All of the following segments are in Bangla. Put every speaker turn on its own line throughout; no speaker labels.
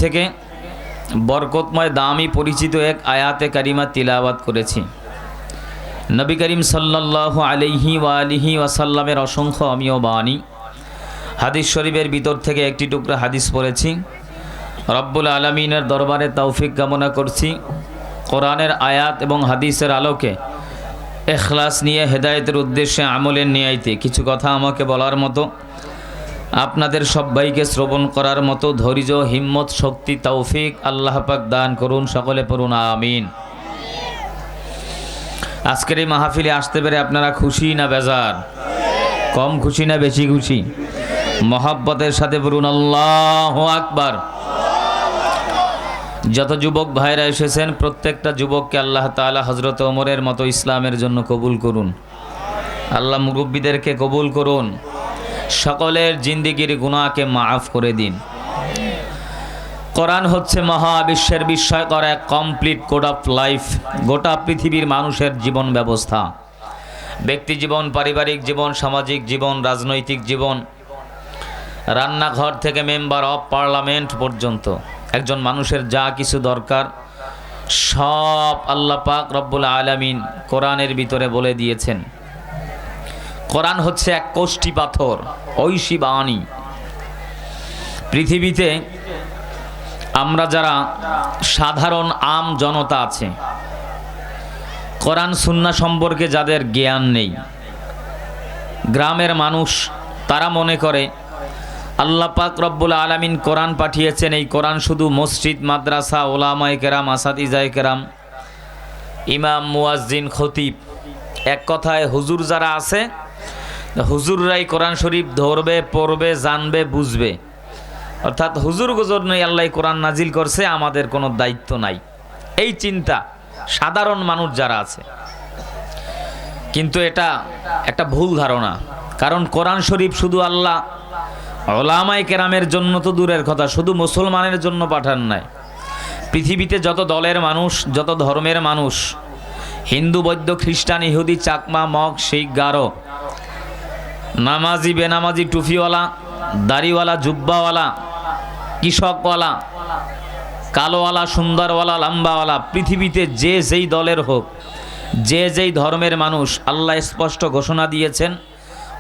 থেকে বরকতময় দামি পরিচিত এক আয়াতে কারিমা তিলাওয়াত করেছি। নবী করিম সাল্লাল্লাহু আলাইহি ওয়া আলিহি ওয়াসাল্লামের অসংখ্য অমীয় বাণী হাদিস শরীফের ভিতর থেকে একটি টুকরা হাদিস পড়েছি। রব্বুল আলামিনের দরবারে তৌফিক কামনা করছি কোরআনের আয়াত এবং হাদিসের আলোকে ইখলাস নিয়ে হেদায়েতের উদ্দেশ্যে আমলের নিয়াইতে কিছু কথা আমাকে বলার মতো, আপনাদের সবাইকে শ্রবণ করার মতো ধৈর্য, হিম্মত, শক্তি, তৌফিক আল্লাহ পাক দান করুন। সকলে পড়ুন আমিন। আজকের এই মাহফিলে আসতে পেরে আপনারা খুশি না বেজার? কম খুশি না বেশি খুশি? মহব্বতের সাথে পড়ুন আল্লাহু আকবার। যত যুবক ভাইরা এসেছেন প্রত্যেকটা যুবককে আল্লাহ তাআলা হযরত ওমরের মতো ইসলামের জন্য কবুল করুন। আল্লাহ মুরব্বীদেরকে কবুল করুন। সকলের জিন্দেগির গুনাহকে মাফ করে দিন। কোরআন হচ্ছে মহাবিশ্বের বিস্ময়কর এক কমপ্লিট কোড অফ লাইফ। গোটা পৃথিবীর মানুষের জীবন ব্যবস্থা, ব্যক্তি জীবন, পারিবারিক জীবন, সামাজিক জীবন, রাজনৈতিক জীবন, রান্নাঘর থেকে মেম্বার অফ পার্লামেন্ট পর্যন্ত একজন মানুষের যা কিছু দরকার সব আল্লাহ পাক রব্বুল আলামিন কোরআনের ভিতরে বলে দিয়েছেন। কোরআন হচ্ছে এক কোষ্ঠী পাথর, ঐশী বাণী। পৃথিবীতে আমরা যারা সাধারণ আম জনতা আছে, কোরআন সুন্নাহ সম্পর্কে যাদের জ্ঞান নেই, গ্রামের মানুষ, তারা মনে করে আল্লাহ পাক রব্বুল আলামিন কোরআন পাঠিয়েছেন, এই কোরআন শুধু মসজিদ, মাদ্রাসা, ওলামায়ে কেরাম, আসাতিজায়ে কেরাম, ইমাম, মুয়াজ্জিন, খতিব, এক কথায় হুজুর যারা আছে, হুজুররাই কোরআন শরীফ ধরবে, পড়বে, জানবে, বুঝবে। অর্থাৎ হুজুর গুজর নেই, আল্লাহ কোরআন নাজিল করছে, আমাদের কোনো দায়িত্ব নাই, এই চিন্তা সাধারণ মানুষ যারা আছে। কিন্তু এটা একটা ভুল ধারণা। কারণ কোরআন শরীফ শুধু আল্লাহ ওলামায়ে কেরামের জন্য তো দূরের কথা, শুধু মুসলমানের জন্য পাঠান নাই। পৃথিবীতে যত দলের মানুষ, যত ধর্মের মানুষ, হিন্দু, বৌদ্ধ, খ্রিস্টান, ইহুদি, চাকমা, মগ, শিখ, গারো, নামাজি, বেনামাজি, টুফিওয়ালা, দাড়িওয়ালা, জুব্বাওয়ালা, কৃষকওয়ালা, কালোওয়ালা, সুন্দরওয়ালা, লাম্বাওয়ালা, পৃথিবীতে যে যেই দলের হোক, যে যেই ধর্মের মানুষ, আল্লাহ স্পষ্ট ঘোষণা দিয়েছেন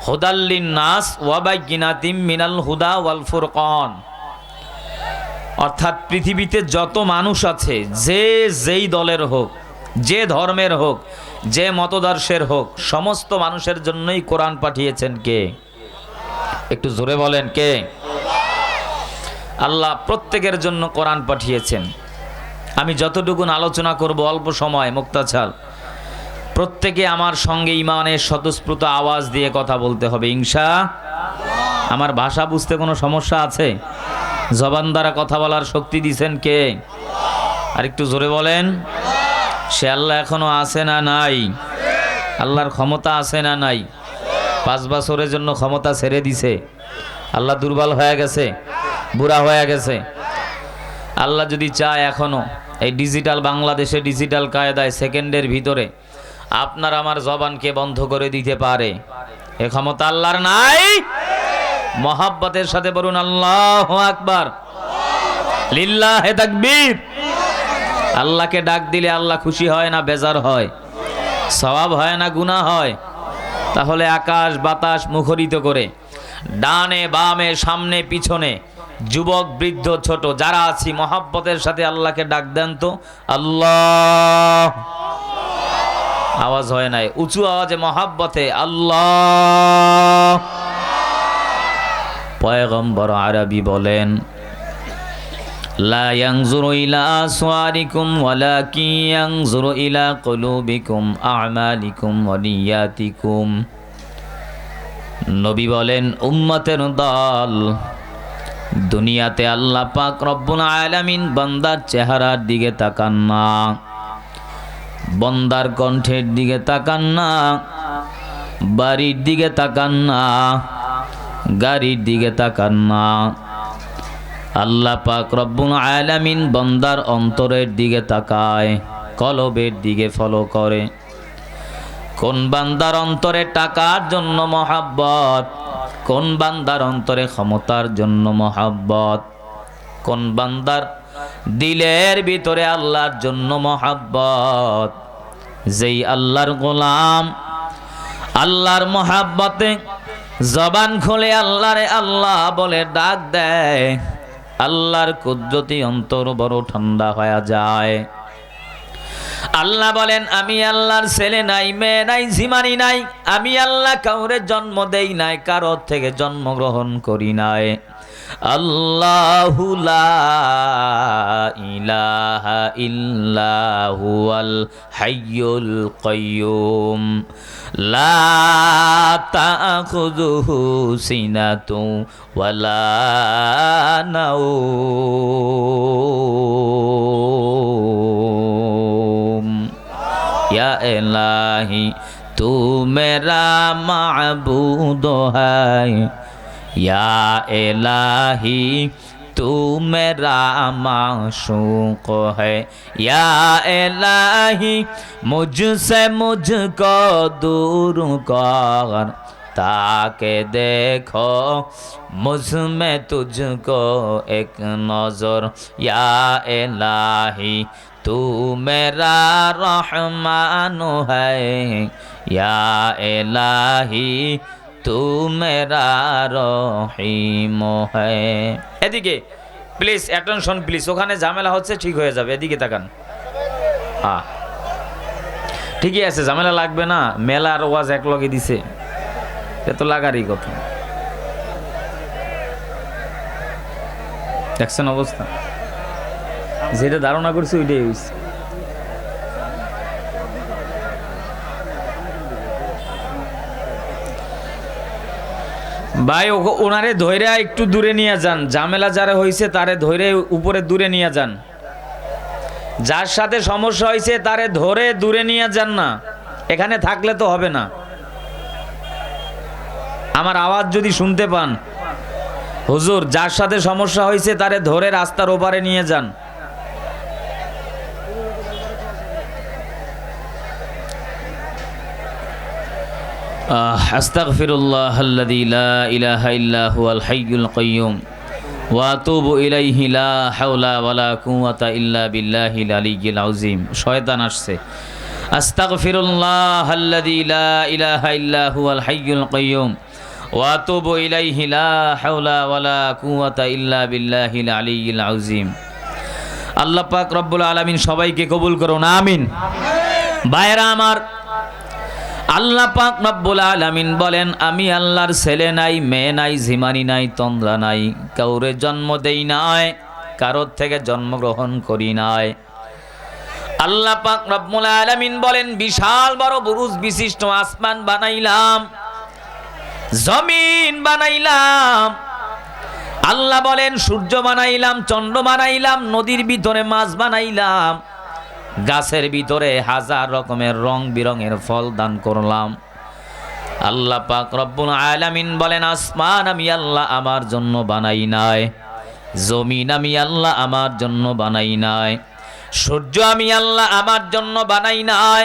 হুদাল্লিন নাস ওয়া বাইয়িনাতিম মিনাল হুদা ওয়াল ফুরকান। অর্থাৎ পৃথিবীতে যত মানুষ আছে, যে যেই দলের হোক, যে ধর্মের হোক, যে মতদর্শের হোক, সমস্ত মানুষের জন্যই কোরআন পাঠিয়েছেন কে? একটু জোরে বলেন কে? আল্লাহ প্রত্যেকের জন্য কোরআন পাঠিয়েছেন। আমি যতটুকুন আলোচনা করব অল্প সময়, মুক্তাছাল, প্রত্যেকে আমার সঙ্গে ইমানের স্বতঃস্ফূর্ত আওয়াজ দিয়ে কথা বলতে হবে ইনশাআল্লাহ। আমার ভাষা বুঝতে কোনো সমস্যা আছে? জবান দ্বারা কথা বলার শক্তি দিয়েছেন কে? আর একটু জোরে বলেন। সে আল্লাহ এখনো আছে না নাই? আল্লাহর ক্ষমতা আছে না নাই? 5 বছরের জন্য ক্ষমতা ছেড়ে দিছে। আল্লাহ দুর্বল হয়ে গেছে, বুড়া হয়ে গেছে? আল্লাহ যদি চায় এখনো এই ডিজিটাল বাংলাদেশে, ডিজিটাল কায়দায় সেকেন্ডের ভিতরে আপনার আমার জবানকে বন্ধ করে দিতে পারে। এ ক্ষমতা আল্লাহর নাই? মহব্বতের সাথে বলুন আল্লাহু আকবার, লিল্লাহে তাকবীর। আল্লাহকে ডাক দিলে আল্লাহ খুশি হয় না বেজার হয়? সওয়াব হয় না গুনাহ হয়? তাহলে আকাশ বাতাস মুখরিত করে ডানে বামে সামনে পিছনে, যুবক বৃদ্ধ ছোট যারা আছি, মহব্বতের সাথে আল্লাহকে ডাক দেন তো আল্লাহ। আওয়াজ হয় নাই, উঁচু আওয়াজে মহব্বতে আল্লাহ। পয়গম্বর আরবি বলেন, লা ইয়ানজুরু ইলা আসওয়ারিকুম ওয়ালাকিন ইয়ানজুরু ইলা কুলুবিকুম আমালিকুম ওয়া নিয়াতিকুম। নবী বলেন, উম্মতের দল, দুনিয়াতে আল্লাহ পাক রব্বুল আলামিন বান্দার চেহারার দিকে তাকান না, বান্দার কণ্ঠের দিকে তাকান না, বাড়ির দিকে তাকান না, গাড়ির দিকে তাকান না। আল্লাহ পাক রব্বুল আলামিন বান্দার অন্তরের দিকে তাকায়, কলবের দিকে ফলো করে। কোন বান্দার অন্তরে টাকার জন্য মহব্বত, কোন বান্দার অন্তরে ক্ষমতার জন্য মহব্বত, কোন বান্দার দিলের ভিতরে আল্লাহর জন্য মহাব্বত, যেই আল্লাহর গোলাম আল্লাহর মহাব্বতে জবান খুলে আল্লাহরে আল্লাহ বলে ডাক দেয়, আল্লাহর কুদরতি অন্তর বড় ঠান্ডা হয়ে যায়। আল্লাহ বলেন, আমি আল্লাহর ছেলে নাই, মেয়ে নাই, জিমানি নাই। আমি আল্লাহ কাউরে জন্ম দেই নাই, কারো থেকে জন্মগ্রহণ করি নাই। আল্লাহু লা ইলাহা ইল্লা হুয়াল হাইয়ুল কাইয়্যুম লা তাখুযুহু সিনাতু ওয়ালা নাওম। या इलाही तू मेरा माबूद है, या इलाही तू मेरा माशूक है, या इलाही मुझसे मुझको दूर कर, ताके देखो मुझ में तुझको एक नजर, या इलाही तू मेरा रहमान है, या इलाही तू मेरा रहीम है। এদিকে প্লিজ অ্যাটেনশন প্লিজ, ওখানে ঝামেলা হচ্ছে, ঠিক হয়ে যাবে, এদিকে তাকান। হ্যাঁ ঠিকই আছে, ঝামেলা লাগবে না, মেলার ওয়াজ এক লগে দিছে, এত লাগারই কথা। দেখছেন অবস্থা, যেটা ধারণা করছে ওইটাই হয়েছে। ভাই ওনারে ধৈর্য একটু দূরে নিয়ে যান, ঝামেলা যারা হয়েছে তারে ধৈর্য উপরে দূরে নিয়ে যান, যার সাথে সমস্যা হয়েছে তারে ধরে দূরে নিয়ে যান না, এখানে থাকলে তো হবে না। আমার আওয়াজ যদি শুনতে পান, হুজুর যার সাথে সমস্যা হয়েছে তারে ধরে রাস্তার ওপারে নিয়ে যান। আস্তাগফিরুল্লাহাল্লাযী লা ইলাহা ইল্লা হুয়াল হাইয়ুল কাইয়্যুম ওয়া আতুবু ইলাইহি লা হাওলা ওয়ালা কুওয়াতা ইল্লা বিল্লাহিল আলিয়্যিল আযীম। শয়তান আসছে। আস্তাগফিরুল্লাহাল্লাযী লা ইলাহা ইল্লা হুয়াল হাইয়ুল কাইয়্যুম ওয়া আতুবু ইলাইহি লা হাওলা ওয়ালা কুওয়াতা ইল্লা বিল্লাহিল আলিয়্যিল আযীম। আল্লাহ পাক রব্বুল আলামিন সবাইকে কবুল করুন, আমিন। ভাইরা আমার, আল্লাহ পাক রব্বুল আলামিন বলেন, আমি আল্লাহর ছেলে নাই, মেয়ে নাই, জিমানি নাই, তন্দ্রা নাই, কাউরে জন্ম দেই নাই, কারোর থেকে জন্মগ্রহণ করি নাই। আল্লাহ পাক রব্বুল আলামিন বলেন, বিশাল বড় বুরুজ বিশিষ্ট আসমান বানাইলাম, জমিন বানাইলাম। আল্লাহ বলেন, সূর্য বানাইলাম, চন্দ্র বানাইলাম, নদীর ভিতরে মাছ বানাইলাম, গাছের ভিতরে হাজার রকমের রং বিরঙের ফল দান করলাম। আল্লাহ পাক রব্বুল আলামিন বলেন, আসমান আমি আল্লাহ আমার জন্য বানাই নাই, জমিন আমি আল্লাহ আমার জন্য বানাই নাই, সূর্য আমি আল্লাহ আমার জন্য বানাই নাই,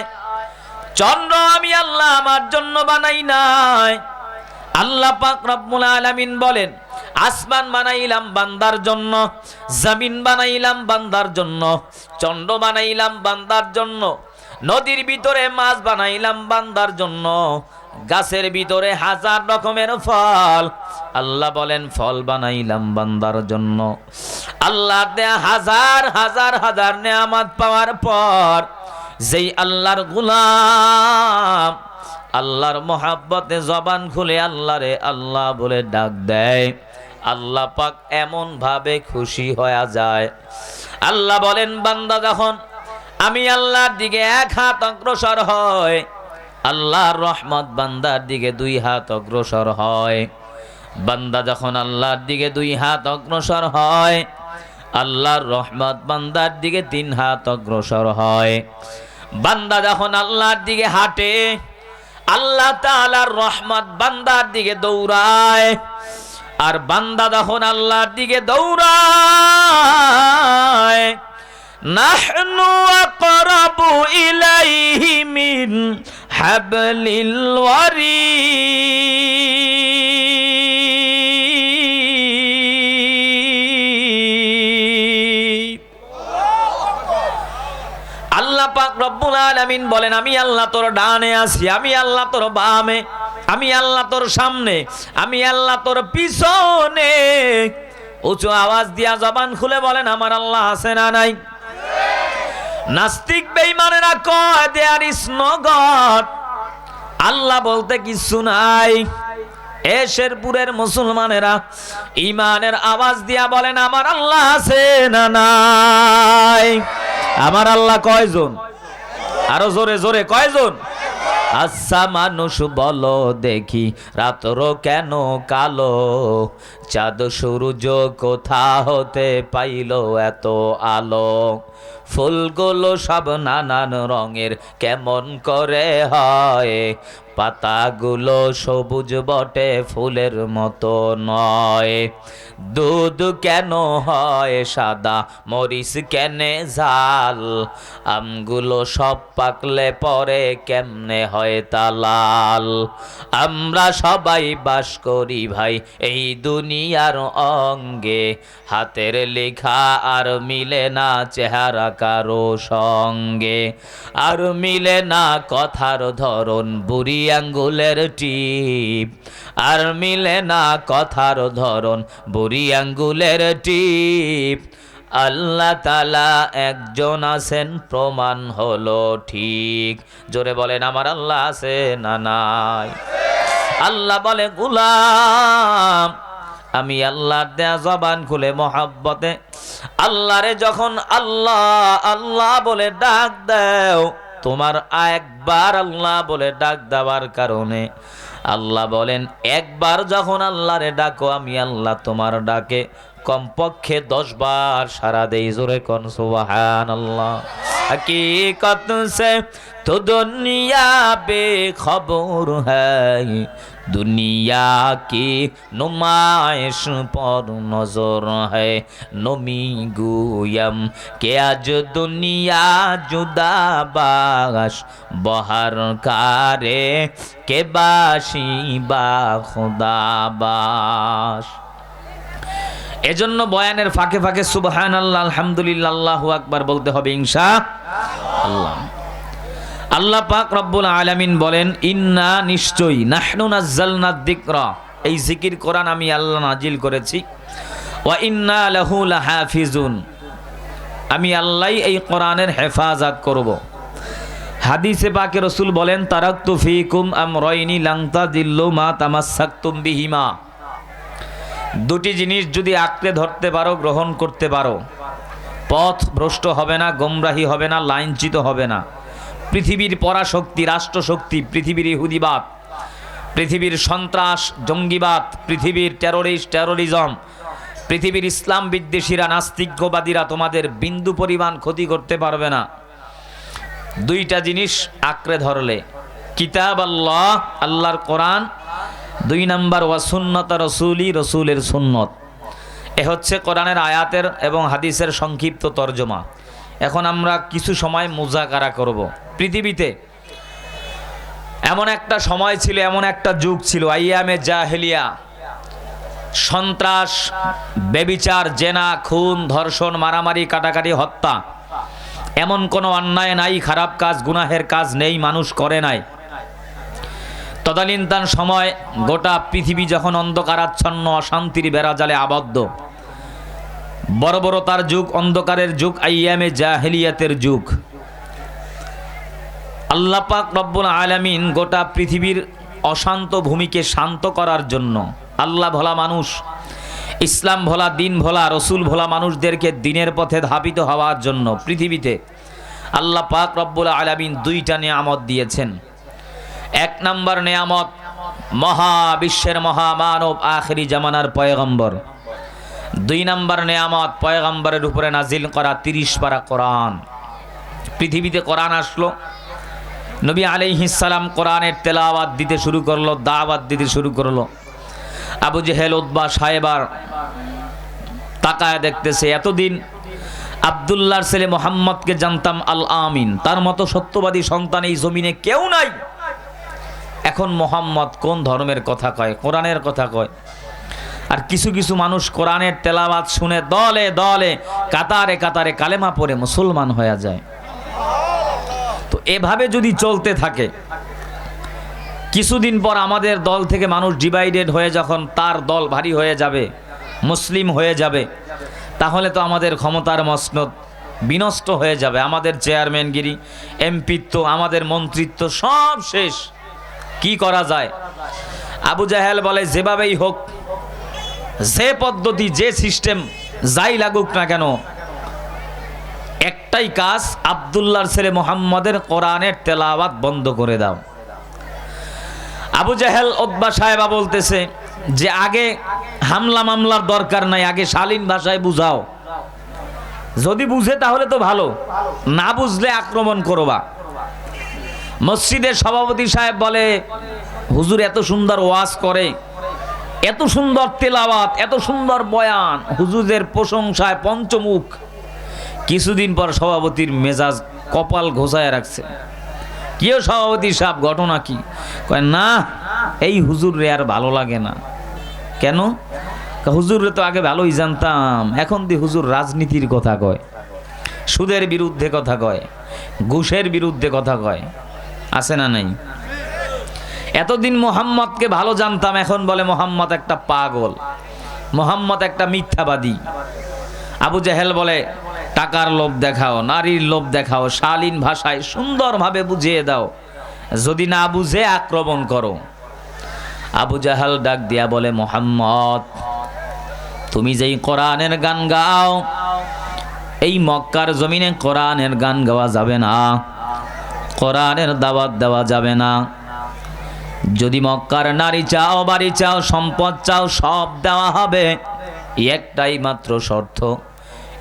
চন্দ্র আমি আল্লাহ আমার জন্য বানাই নাই। আল্লাহ পাক রব্বুল আলামিন বলেন, আসমান বানাইলাম বান্দার জন্য, জমিন বানাইলাম বান্দার জন্য, চন্দ্র বানাইলাম বান্দার জন্য, নদীর ভিতরে মাছ বানাইলাম বান্দার জন্য, গাছের ভিতরে হাজার রকমের ফল, আল্লাহ বলেন ফল বানাইলাম বান্দার জন্য। আল্লাহর দেয়া হাজার হাজার হাজার নেয়ামত পাওয়ার পর যেই আল্লাহর গোলাম আল্লাহর মহাব্বতে জবান খুলে আল্লাহরে আল্লাহ বলে ডাক দেয়, আল্লাহ পাক এমন ভাবে খুশি হয়ে যায়। আল্লাহ বলেন, বান্দা যখন আমি আল্লাহর দিকে এক হাত অগ্রসর হয়, আল্লাহর রহমত বান্দার দিকে দুই হাত অগ্রসর হয়। বান্দা যখন আল্লাহর দিকে দুই হাত অগ্রসর হয়, আল্লাহর রহমত বান্দার দিকে তিন হাত অগ্রসর হয়। বান্দা যখন আল্লাহর দিকে হাঁটে, আল্লাহ তাআলার রহমত বান্দার দিকে দৌড়ায়। আর বান্দা যখন আল্লাহর দিকে দৌড়ায়, নাহনু আকরাবু ইলাইহি মিন হাবলিল ওয়ারিদ। আল্লাহ পাক রব্বুল আলামিন বলেন, আমি আল্লাহ তোর ডানে আছি, আমি আল্লাহ তোর বামে, আমি আল্লাহ তোর সামনে, আমি আল্লাহ তোর পিছনে। উঁচু আওয়াজ দিয়া জবান খুলে বলেন, আমার আল্লাহ আছে না নাই? নাস্তিক বেঈমানেরা কয় দেয়ার ইজ নো গড, আল্লাহ বলতে কিছু নাই। এ শেরপুরের মুসলমানেরা ইমানের আওয়াজ দিয়া বলেন, আমার আল্লাহ আছে না নাই? আমার আল্লাহ কয়জন? আরো জোরে জোরে কয়জন? আচ্ছা মানুষ বলো দেখি, রাত্র কেন কালো, চাঁদ সূর্য কোথা হতে পাইল এত আলো, ফুলগুলো সব নানান রঙের কেমন করে হয়, পাতাগুলো সবুজ বটে ফুলের মতো নয়, দুধ কেন হয় সাদা, মরিচ কেনে ঝাল, আমগুলো সব পাকলে পরে কেমনে হয় তা লাল, আমরা সবাই বাস করি ভাই এই দুনিয়ার অঙ্গে, হাতের লেখা আর মিলে না চেহারা কারো সঙ্গে, আর মিলে না কথার ধরন বুড়ি আঙ্গুলের টিপ, আর মিলে না কথার ধরন বুড়ি আঙ্গুলের টিপ, আল্লাহ তাআলা একজন আছেন প্রমাণ হলো ঠিক। জোরে বলেন, আমার আল্লাহ আছে না নাই? আল্লাহ বলে, গোলাম আমি আল্লাহর দেয়া জবান খুলে মহাব্বতে আল্লাহরে যখন আল্লাহ আল্লাহ বলে ডাক দাও, তোমার একবার আল্লাহ বলে ডাক দেওয়ার কারণে আল্লাহ বলেন, একবার যখন আল্লাহরে ডাকো আমি আল্লাহ তোমার ডাকে কমপক্ষে 10 বার সারা দেই। জোরে কোন সুবহানাল্লাহ। हकीकत से तो दुनिया बेखबर है, दुनिया की नुमाइश पर नजर है, नमी गुयम के आज दुनिया जुदाबाश बहर कारे के बाशी बा खुदाबाश। এজন্য বয়ানের ফাঁকে ফাঁকে সুবহানাল্লাহ, আলহামদুলিল্লাহ, আল্লাহু আকবার বলতে হবে ইনশাআল্লাহ। আল্লাহ পাক রব্বুল আলামিন বলেন, ইন্না নিশ্চয়ই, নাহনু নাযালনা যিকরা, এই জিকির কোরআন আমি আল্লাহ নাজিল করেছি, ওয়া ইন্না লাহু লাহাফিজুন, আমি আল্লাহই এই কোরআনের হেফাজত করব। হাদিসে পাকে রাসূল বলেন, তারাকতু ফীকুম আমরাইনি লান তাদিল্লু মা তামাসসাকতুম বিহিমা, দুটি জিনিস যদি আঁকড়ে ধরতে পারো, গ্রহণ করতে পারো, পথ ভ্রষ্ট হবে না, গোমরাহি হবে না, লাইনচ্যুত হবে না। পৃথিবীর পরাশক্তি, রাষ্ট্রশক্তি, পৃথিবীর ইহুদিবাদ, পৃথিবীর সন্ত্রাস জঙ্গিবাদ, পৃথিবীর টেরোরিজম, পৃথিবীর ইসলাম বিদ্বেষীরা, নাস্তিকবাদীরা তোমাদের বিন্দু পরিমাণ ক্ষতি করতে পারবে না। দুইটা জিনিস আঁকড়ে ধরলে, কিতাব আল্লাহ, আল্লাহর কোরআন, 2 নাম্বার ওয়া সুন্নাত রাসূলি, রাসূলের সুন্নত। এ হচ্ছে কোরআনের আয়াতের এবং হাদিসের সংক্ষিপ্ত তরজমা। এখন আমরা কিছু সময় মুযাকারা করব। পৃথিবীতে এমন একটা সময় ছিল, এমন একটা যুগ ছিল, আইয়ামে জাহেলিয়া, সন্ত্রাস, ব্যভিচার, জেনা, খুন, ধর্ষণ, মারামারি, কাটাকাটি, হত্যা, এমন কোনো অন্যায় নাই, খারাপ কাজ, গুনাহের কাজ নেই, মানুষ করে নাই। তদানীন্তন সময় গোটা পৃথিবী যখন অন্ধকারাচ্ছন্ন অশান্তির বেড়াজালে আবদ্ধ, বর্বরতার যুগ, অন্ধকারের যুগ, আইয়ামে জাহেলিয়াতের যুগ। আল্লাহ পাক রব্বুল আলামিন গোটা পৃথিবীর অশান্ত ভূমিকে শান্ত করার জন্য, আল্লাহ ভোলা মানুষ, ইসলাম ভোলা, দিন ভোলা, রসুল ভোলা মানুষদেরকে দিনের পথে ধাবিত হওয়ার জন্য পৃথিবীতে আল্লাহ পাক রব্বুল আলামিন 2টা নিয়ামত দিয়েছেন। 1 নাম্বার নিয়ামত, মহাবিশ্বের মহামানব আখিরি জামানার পয়গম্বর। 2 নাম্বার নিয়ামত, পয়গম্বরের উপরে নাজিল করা 30 পারা কোরআন। পৃথিবীতে কোরআন আসলো, নবী আলাইহিস সালাম কোরআনের তেলাওয়াত দিতে শুরু করলো, দাওয়াত দিতে শুরু করলো। আবু জেহেল, উতবা, সাইবার তাকায় দেখতেছে, এতদিন আব্দুল্লাহর ছেলে মোহাম্মদকে জানতাম আল আমিন, তার মতো সত্যবাদী সন্তান এই জমিনে কেউ নাই। এখন মোহাম্মদ কোন ধর্মের কথা কয়? কোরআনের কথা কয়। আর কিছু কিছু মানুষ কোরআনের তেলাওয়াত শুনে দলে দলে, কাতারে কাতারে কালেমা পড়ে মুসলমান হয়ে যায়। এভাবে যদি চলতে থাকে, কিছুদিন পর আমাদের দল থেকে মানুষ ডিভাইডেড হয়ে যখন তার দল ভারী হয়ে যাবে, মুসলিম হয়ে যাবে, তাহলে তো আমাদের ক্ষমতার মসনদ বিনষ্ট হয়ে যাবে। আমাদের চেয়ারম্যানগিরি, এমপিত্ব, আমাদের মন্ত্রিত্ব সব শেষ। কি করা যায়? আবু জাহেল বলে, যেভাবেই হোক, যে পদ্ধতি, যে সিস্টেম যাই লাগুক না কেন, একটাই কাজ, আব্দুল্লাহর ছেলে মুহাম্মদের কোরআনের তেলাওয়াত বন্ধ করে দাও। আবু জাহেল উতবা সাহেবা বলতেছে যে আগে হামলা মামলার দরকার নাই, আগে শালীন ভাষায় বুঝাও। যদি বুঝে তাহলে তো ভালো, না বুঝলে আক্রমণ করবা। মসজিদের সভাপতি সাহেব বলে, হুজুর এত সুন্দর ওয়াজ করে, এত সুন্দর তেলাওয়াত, এত সুন্দর বয়ান, হুজুরের প্রশংসায় পঞ্চমুখ। কিছুদিন পর সভাপতির মেজাজ কপাল ঘোষায় রাখছে। কেউ সভাপতি সাহেব, ঘটনা কি? কয় না, এই হুজুর রে আর ভালো লাগে না। কেন? হুজুর রে তো আগে ভালোই জানতাম, এখন দি হুজুর রাজনীতির কথা কয়, সুদের বিরুদ্ধে কথা কয়, ঘুষের বিরুদ্ধে কথা কয়। আছে না নাই? এতদিন মোহাম্মদকে ভালো জানতাম, এখন বলে মোহাম্মদ একটা পাগল, মোহাম্মদ একটা মিথ্যাবাদী। আবু জাহেল বলে, টাকার লোভ দেখাও, নারীর লোভ দেখাও, শালীন ভাষায় সুন্দরভাবে বুঝিয়ে দাও, যদি না বুঝে আক্রমণ করো। আবু জাহেল ডাক দিয়া বলে, মোহাম্মদ, তুমি যেই কোরআনের গান গাও, এই মক্কার জমিনে কোরআনের গান গাওয়া যাবে না, কোরআনের দাওয়াত দেওয়া যাবে না। যদি মক্কার নারী চাও, বাড়ি চাও, সম্পদ চাও, সব দেওয়া হবে, একটাই মাত্র শর্ত,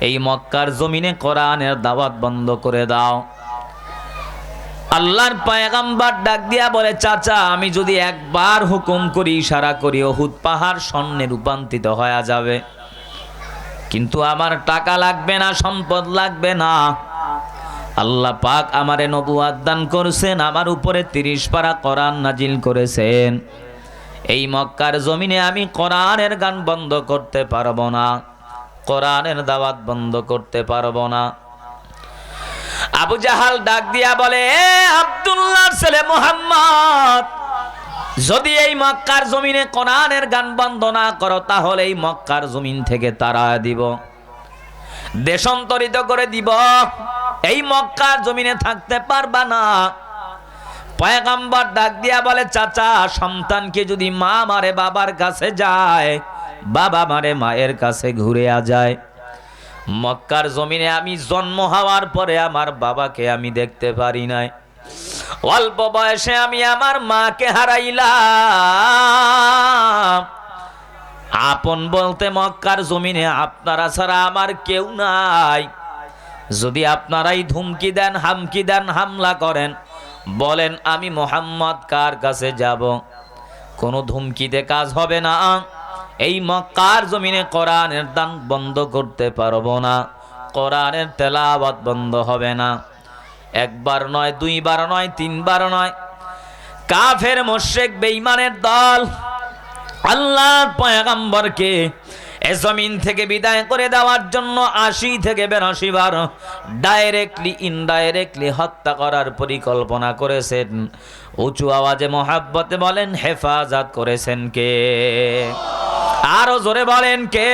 এই মক্কার জমিনে কোরআনের দাওয়াত বন্ধ করে দাও। আল্লাহর পয়গম্বর ডাক দিয়া বলে, চাচা, আমি যদি একবার হুকুম করি, ইশারা করি, উহুদ পাহাড় স্বর্ণে রূপান্তরিত হয়ে যাবে, কিন্তু আমার টাকা লাগবে না, সম্পদ লাগবে না। আল্লাহ পাক আমারে নবুয়ত দান করেছেন, আমার উপরে 30 পারা কোরআন নাজিল করেছেন। এই মক্কার জমিনে আমি কোরআনের গান বন্ধ করতে পারবো না, কোরআনের দাওয়াত বন্ধ করতে পারবো না। আবু জাহাল ডাক দিয়া বলে, এ আব্দুল্লাহর ছেলে মুহাম্মদ, যদি এই মক্কার জমিনে কোরআনের গান বন্ধ না করো, তাহলে এই মক্কার জমিন থেকে তারা দিব, দেশান্তরিত করে দিব, এই মক্কার জমিনে থাকতে পারবা না। পয়গম্বর ডাক দিয়া বলে, চাচা, সন্তানকে যদি মা মারে বাবার কাছে যায়, বাবা মারে মায়ের কাছে ঘুরে যায়, মক্কার জমিনে আমি জন্ম হওয়ার পরে আমার বাবাকে আমি দেখতে পারি নাই, অল্প বয়সে আমি আমার মাকে হারাইলাম। আপন বলতে মক্কার জমিনে আপনারা ছাড়া আমার কেউ নাই। যদি আপনারাই ধুমকি দেন, হামকি দেন, হামলা করেন, বলেন আমি মুহাম্মদ কার কাছে যাব, কোনো ধুমকিতে কাজ হবে না। এই মক্কার জমিনে কোরআনের দান বন্ধ করতে পারবো না, কোরআনের তেলাওয়াত বন্ধ হবে না। একবার নয়, দুইবার নয়, তিনবার নয়, কাফের মুশরিক বেঈমানের দল আল্লাহর পয়গম্বরকে এ জমিন থেকে বিদায় করে দেওয়ার জন্য 80 থেকে 82 বার ডাইরেক্টলি ইনডাইরেক্টলি হত্যা করার পরিকল্পনা করেছেন। উঁচু আওয়াজে মহাব্বতে বলেন, হেফাজত করেছেন কে? আরো জোরে বলেন, কে?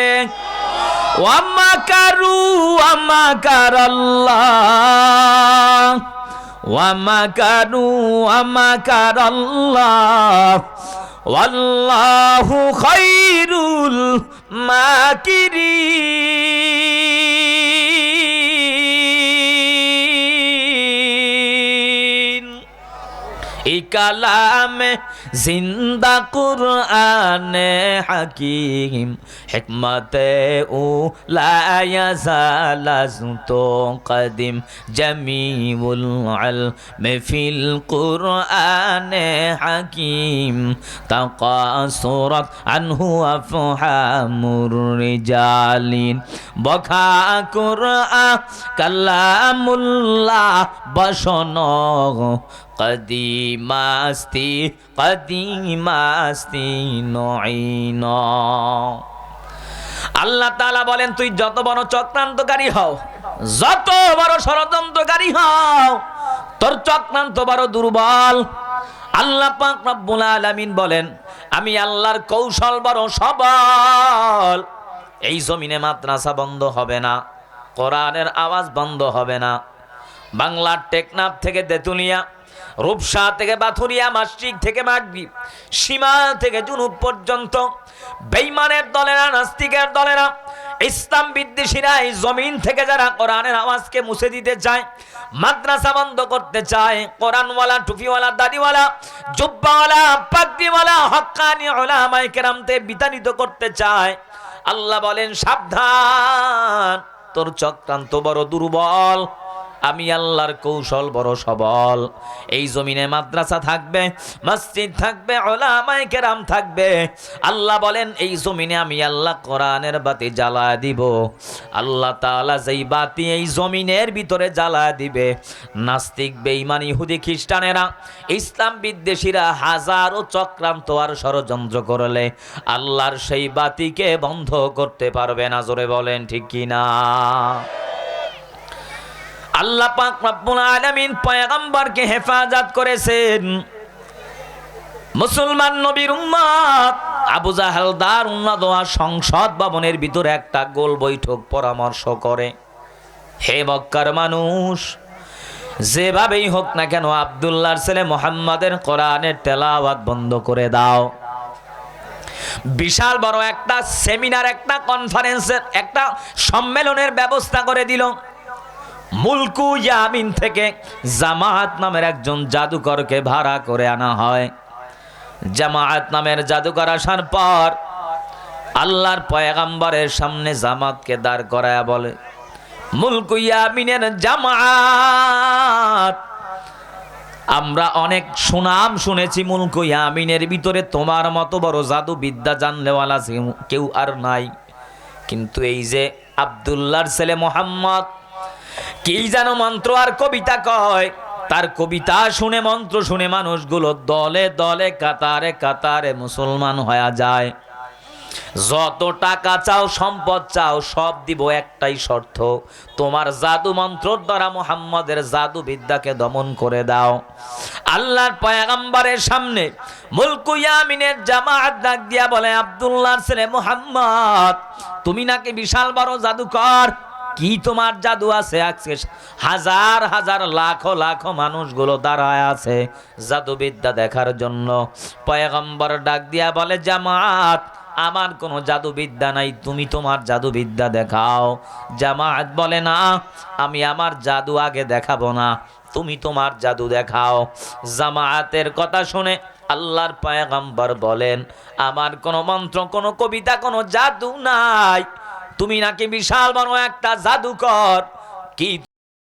ওয়ামাকারু ওয়ামাকারাল্লাহ, ওয়ামাকারু ওয়ামাকারাল্লাহ, ওয়াল্লাহু খায়রুল মাকিরিন। এই কালামে জিন্দা কুরআনে হাকিম, হিকমতে ও লা ইয়াজালাজতু কদিম, জামিউল ইলমি ফিল কুরআনে হাকিম, তাকাসুরাত আনহু আফহামুর রিজালিন, বখা কুরআন কালামুল্লাহ বসন কদিমাস্তি কদিমাস্তি নঈন। আল্লাহ তাআলা বলেন, তুই যত বড় চক্রান্তকারী হও, যত বড় ষড়যন্ত্রকারী হও, তোর চক্রান্ত বড় দুর্বল। আল্লাহ পাক রব্বুল আলামিন বলেন, আমি আল্লাহর কৌশল বড় সবল। এই জমিনে মাদ্রাসা বন্ধ হবে না, কোরআনের আওয়াজ বন্ধ হবে না। বাংলার টেকনাফ থেকে তেতুলিয়া, রূপসা থেকে বাথুরিয়া, মাসিক থেকে মাগরিব, সীমা থেকে জুনুব পর্যন্ত বেঈমানের দলেরা, নাস্তিকের দলেরা, ইসলাম বিদ্বেষীরা এই জমিন থেকে যারা কোরআনের আওয়াজকে মুছে দিতে চায়, মাদ্রাসা বন্ধ করতে চায়, কোরআনওয়ালা, টুপিওয়ালা, দাড়িওয়ালা, জুব্বাওয়ালা, পাগড়িওয়ালা, হক্কানি উলামায়ে কেরামকে বিতাড়িত করতে চায়, আল্লাহ বলেন সাবধান, তোর চক্রান্ত বড় দুর্বল। আমি আল্লাহর কৌশল বড় সবল। এই জমিনে মাদ্রাসা থাকবে, মসজিদ থাকবে, উলামায়ে কেরাম থাকবে। আল্লাহ বলেন এই জমিনে আমি আল্লাহ কোরআনের বাতি জ্বালায় দিব। আল্লাহ তাআলা যেই বাতি এই জমিনের ভিতরে জ্বালায় দিবে, নাস্তিক, বেঈমান, ইহুদি, খ্রিস্টানেরা, ইসলাম বিদ্বেষীরা হাজারো চক্রান্ত আর ষড়যন্ত্র করলে আল্লাহর সেই বাতিকে বন্ধ করতে পারবে না। জোরে বলেন ঠিক কিনা? আল্লাহ পাক রব্বুল আলামিন পয়গম্বরকে হেফাজত করেছেন। মুসলমান নবীর উম্মত আবু জাহেল দারুন নাদওয়া সংসদ ভবনের ভিতরে একটা গোল বৈঠক পরামর্শ করে, হে মক্কার মানুষ, যেভাবেই হোক না কেন আব্দুল্লাহর ছেলে মুহাম্মাদের কোরআনের তেলাওয়াত বন্ধ করে দাও। বিশাল বড় একটা সেমিনার, একটা কনফারেন্সের, একটা সম্মেলনের ব্যবস্থা করে দিল। মুলকু ইয়ামিন থেকে জামাত নামের একজন জাদুকরকে ভাড়া করে আনা হয়। জামাত নামের জাদুকর আসার পর আল্লাহর পয়গম্বরের সামনে জামাতকে দাঁড় করায়া বলে, মুলকু ইয়ামিনের জামাত, আমরা অনেক সুনাম শুনেছি, মুলকু ইয়ামিনের ভিতরে তোমার মতো বড় জাদু বিদ্যা জানলেওয়ালা কেউ আর নাই। কিন্তু এই যে আব্দুল্লাহর ছেলে মুহাম্মদ কি যেন মন্ত্র আর কবিতা কয়, তার কবিতা শুনে, মন্ত্র শুনে মানুষগুলো দলে দলে, কাতারে কাতারে মুসলমান হয়ে যায়। যত টাকা চাও, সম্পদ চাও, সব দিব, একটাই শর্ত, তোমার জাদু মন্ত্রর দ্বারা মুহাম্মাদের জাদু বিদ্যাকে দমন করে দাও। আল্লাহর পয়গম্বরের সামনে মুলকু ইয়ামিনের জামাত ডাক দিয়া বলে, আব্দুল্লাহর ছেলে মুহাম্মদ, তুমি নাকি বিশাল বড় জাদুকর, কি তোমার জাদু আছে? আজকে হাজার হাজার লাখো লাখো মানুষগুলো দাঁড়ায় আছে জাদুবিদ্যা দেখার জন্য। পয়গম্বর ডাক দিয়া বলে, জামাত, আমার কোনো জাদুবিদ্যা নাই, তুমি তোমার জাদুবিদ্যা দেখাও। জামাত বলে, না, আমি আমার জাদু আগে দেখাবো না, তুমি তোমার জাদু দেখাও। জামাতের কথা শুনে আল্লাহর পয়গম্বর বলেন, আমার কোনো মন্ত্র, কোনো কবিতা, কোনো জাদু নাই, তুমি নাকি বিশাল বড় একটা জাদুকর, কি